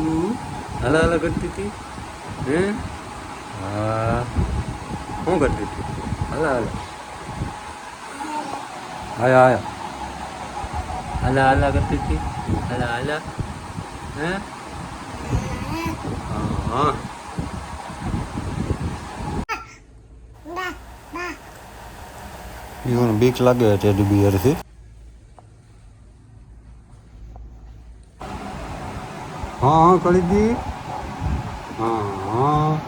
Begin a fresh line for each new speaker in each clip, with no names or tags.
હલા હલા કરતી હતી હે હા શું કરતી હતી હલા હલા આયા આયા હલા હલા કરતી હતી હલા હલા હે હા મને બીક લાગે ટેડી બિયરથી हाँ हाँ कर दी हाँ हाँ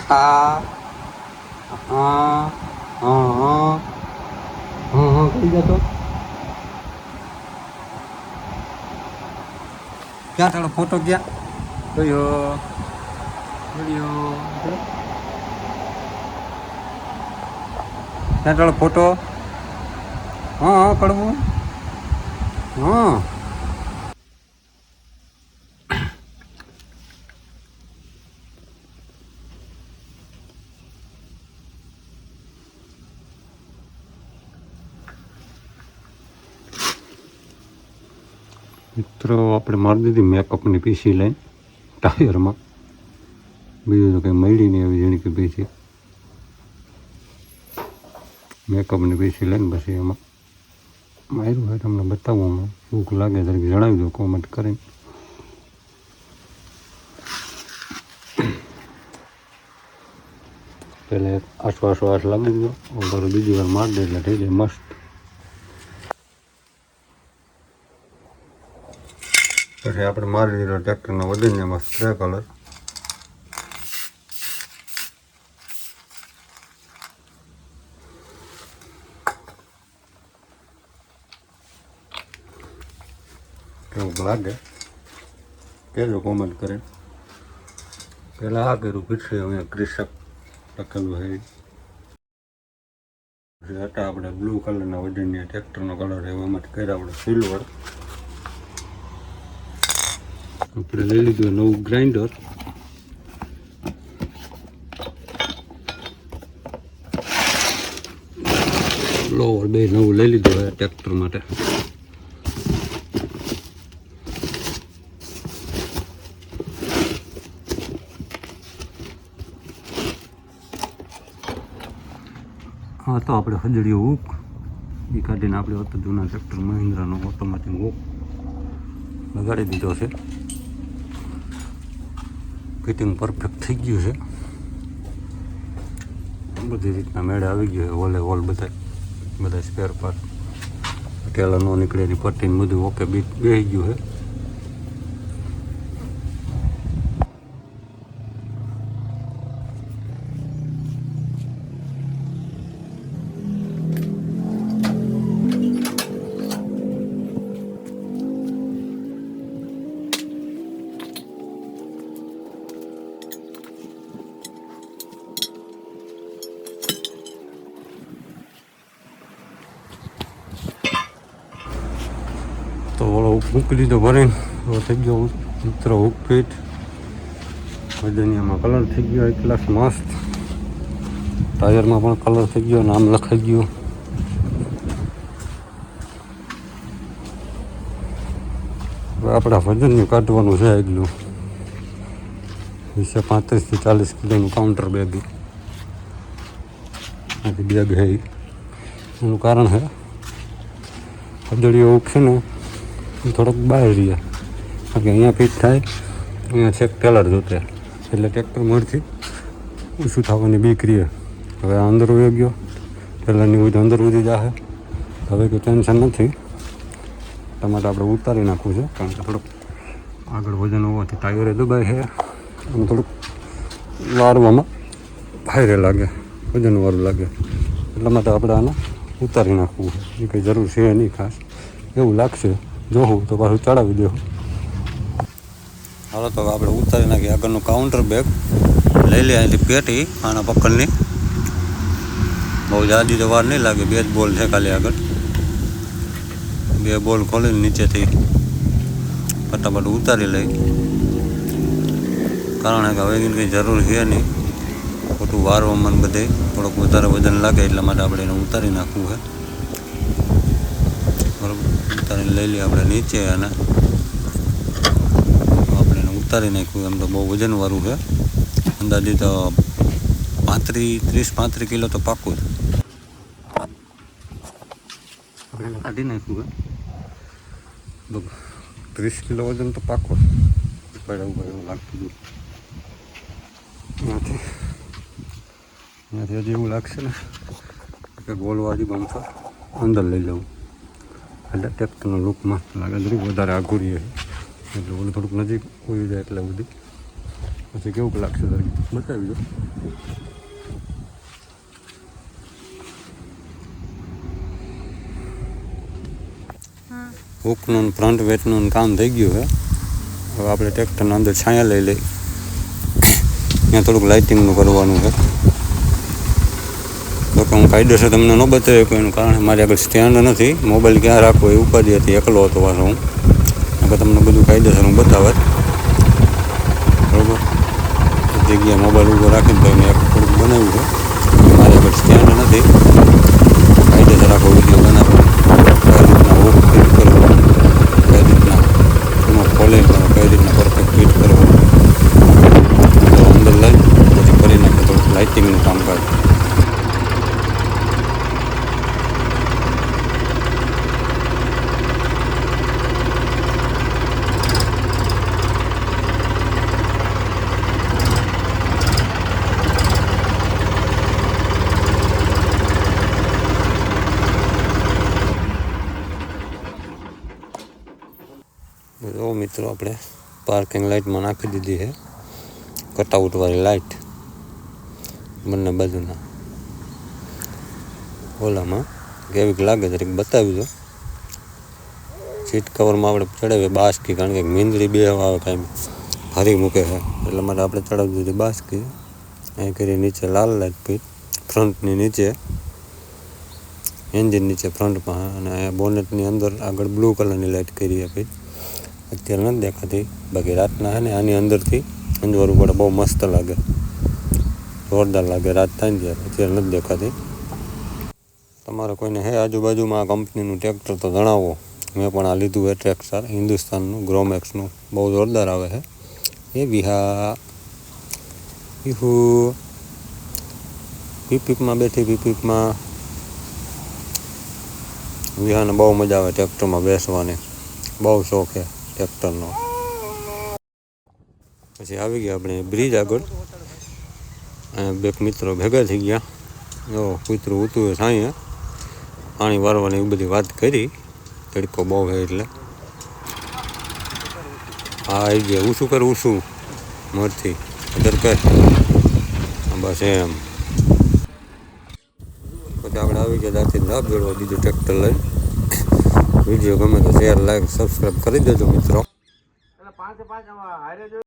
हाँ हाँ हाँ हाँ हाँ हाँ कर दिया तो क्या तारो फोटो क्या कयो वीडियो क्या तारो फोटो हाँ हाँ कड़वो हाँ મિત્રો આપણે મારી દીધી મેકઅપની પીસી લઈને ટાયરમાં બીજું તો કંઈ મળી નહીં એવી જેની કે પીસી મેકઅપની પીસી લઈને પછી એમાં માર્યું હોય તમને બતાવું હમણાં ભૂખ લાગે તરીકે જણાવી દો કોમેન્ટ કરીને પહેલાં એક આસો આસ લાગી દો ઓગર બીજી વાર મારી દે એટલે થઈ જાય મસ્ત પછી આપણે મારી દીધો ટ્રેક્ટરના વજનને એમાં સ્પ્રે કલર કેવું લાગે કહેજો કોમેન્ટ કરે પહેલાં આ કર્યું પીછે અહીંયા ક્રિશક લખેલું છે હતા આપણે બ્લુ કલરના વજનની ટ્રેક્ટરનો કલર એવો એમાંથી કર્યા આપણે સિલ્વર આપણે લઈ લીધું નવું ગ્રાઇન્ડર લોવર બે નવું લઈ લીધું હોય ટ્રેક્ટર માટે હા તો આપણે હજડીયો હુક એ કાઢીને આપણે હતો જૂના ટ્રેક્ટર મહિન્દ્રાનો ઓટોમેટિક હુક લગાડી દીધો છે ફિટિંગ પરફેક્ટ થઈ ગયું છે બધી રીતના મેળે આવી ગયો છે ઓલે ઓલ બધા સ્પેર પાર્ટ ટેલર ન નીકળે એની પટ્ટીને બધું ઓકે બેસી ગયું છે તો ઓલો મૂકી દીધો ભરીને થઈ ગયો મિત્રો હુક ફીટ વજનિયામાં કલર થઈ ગયો એક ક્લાસ મસ્ત ટાયરમાં પણ કલર થઈ ગયો નામ લખાઈ ગયું હવે આપણા વજનનું કાઢવાનું છે એટલું 35 થી 40 કિલોનું કાઉન્ટર બેગ આથી બેગ છે એનું કારણ છે હજડીઓ છે ને થોડોક બહાર રહ્યા કારણ કે અહીંયા ફિટ થાય અહીંયા છેક ટેલર જોતે એટલે ટ્રેક્ટર મળથી ઓછું થવાની બીક રહે હવે અંદર વહી ગયો ટેલરની હોય તો અંદર વધી જશે હવે કંઈ ટેન્શન નથી ટમાટર આપણે ઉતારી નાખવું છે કારણ કે થોડુંક આગળ વજન હોવાથી ટાયરે દબાય છે અને થોડુંક વારવામાં ભારે લાગે વજનવાળું લાગે એટલા માટે આપણે આને ઉતારી નાખવું એ કંઈ જરૂર છે નહીં ખાસ એવું લાગશે જોવું તો પાછું ચડાવી દેવું હાલો તો આપણે ઉતારી નાખીએ આગળનું કાઉન્ટર બેગ લઈ લે અહીંથી પેટી આના પકડની બહુ જાજી તો વાર નહીં લાગે 2 જ બોલ છે ખાલી આગળ 2 બોલ ખોલીને નીચેથી ફટાફટ ઉતારી લઈ કારણ કે હવે કંઈ જરૂર છે નહીં ખોટું વારવામાં બધે થોડુંક વધારે વજન લાગે એટલા માટે આપણે એને ઉતારી નાખવું છે બરાબર ઉતારીને લઈ લઈએ આપણે નીચે. અને આપણે એને ઉતારી નાખ્યું. એમ તો બહુ વજનવાળું છે, અંદાજિત 30-35 કિલો તો પાકું જ. આપણે એને કાઢી નાખ્યું છે, 30 કિલો વજન તો પાકું પડવું એવું લાગતું હતું. ત્યાંથી હજી એવું લાગશે ને કે ગોલવાળી બમફર અંદર લઈ લઉં એટલે ટ્રેક્ટરનો લુક મસ્ત લાગે. જરીક વધારે આઘું રહીએ એટલે ઓલું થોડુંક નજીક હોઈ જાય એટલે બધી પછી કેવું લાગશે જરીક બતાવી દો. હુકનું ફ્રન્ટ વેટનું કામ થઈ ગયું છે. હવે આપણે ટ્રેક્ટરના અંદર છાંયા લઈ લઈ. ત્યાં થોડુંક લાઇટિંગનું કરવાનું છે. તો કે હું કાયદેસર તમને ન બતાવી શકું એનું કારણ મારી આગળ સ્ટેન્ડ નથી. મોબાઈલ ક્યાં રાખવો એ ઉપાધિ હતી, એકલો હતો પાછો હું. એટલે તમને બધું કાયદેસર હું બતાવત. બરાબર, જગ્યાએ મોબાઈલ ઊભો રાખીને તો મેં થોડુંક બનાવ્યું છે. મારી આગળ સ્ટેન્ડ નથી, કાયદેસર આખો વિડીયો બનાવ્યો. કઈ રીતના હુક ફિટ કરવું, કઈ રીતના એનો ખોલે કઈ રીતના પરફેક્ટ ફિટ કરવું, તો અંદર લઈ પછી કરી નાખે થોડુંક લાઇટિંગનું કામકાજ. જો મિત્રો આપણે પાર્કિંગ લાઇટમાં નાખી દીધી છે કટઆઉટવાળી લાઇટ બંને બાજુના. ઓલામાં કેવીક લાગે જરીક બતાવી દો. સીટ કવરમાં આપણે ચડાવીએ બાસ્કી, કારણ કે મીંદડી બે આવે કાંઈ ફરી મૂકે છે એટલે માટે આપણે ચડાવી દીધી બાસ્કી. અહીં કરી નીચે લાલ લાઇટ ફીટ ફ્રન્ટની નીચે, એન્જિન નીચે ફ્રન્ટમાં, અને અહીંયા બોનેટની અંદર આગળ બ્લુ કલરની લાઇટ કરી આપી. અત્યારે નથી દેખાતી, બાકી રાતના છે ને આની અંદરથી અંજવાળું પડે, બહુ મસ્ત લાગે, જોરદાર લાગે રાત થાય ને ત્યારે. અત્યારે નથી દેખાતી. તમારે કોઈને હે આજુબાજુમાં આ કંપનીનું ટ્રેક્ટર તો જણાવો. મેં પણ આ લીધું છે ટ્રેક્ટર હિન્દુસ્તાનનું ગ્રોમેક્સનું, બહુ જોરદાર આવે છે. એ વિહા પીહુ પીપીકમાં બેઠી, પીપીકમાં વિહાને બહુ મજા આવે ટ્રેક્ટરમાં બેસવાની, બહુ શોખ છે ટ્રેક્ટરનો. પછી આવી ગયા આપણે બ્રિજ આગળ. બે મિત્રો ભેગા થઈ ગયા. જો કૂતરું ઉતું સાંઈએ પાણી વારવાની એવી બધી વાત કરી. તડકો બહુ છે એટલે હા આવી ગયા. ઊંચું કર, ઊંચું મરથી અદર કર, બસ એમ. પછી આપણે આવી ગયા ત્યાંથી લાભ જોડવા બીજું ટ્રેક્ટર લઈ. વિડીયો ગમે તો શેર, લાઈક, સબસ્ક્રાઈબ કરી દેજો મિત્રો.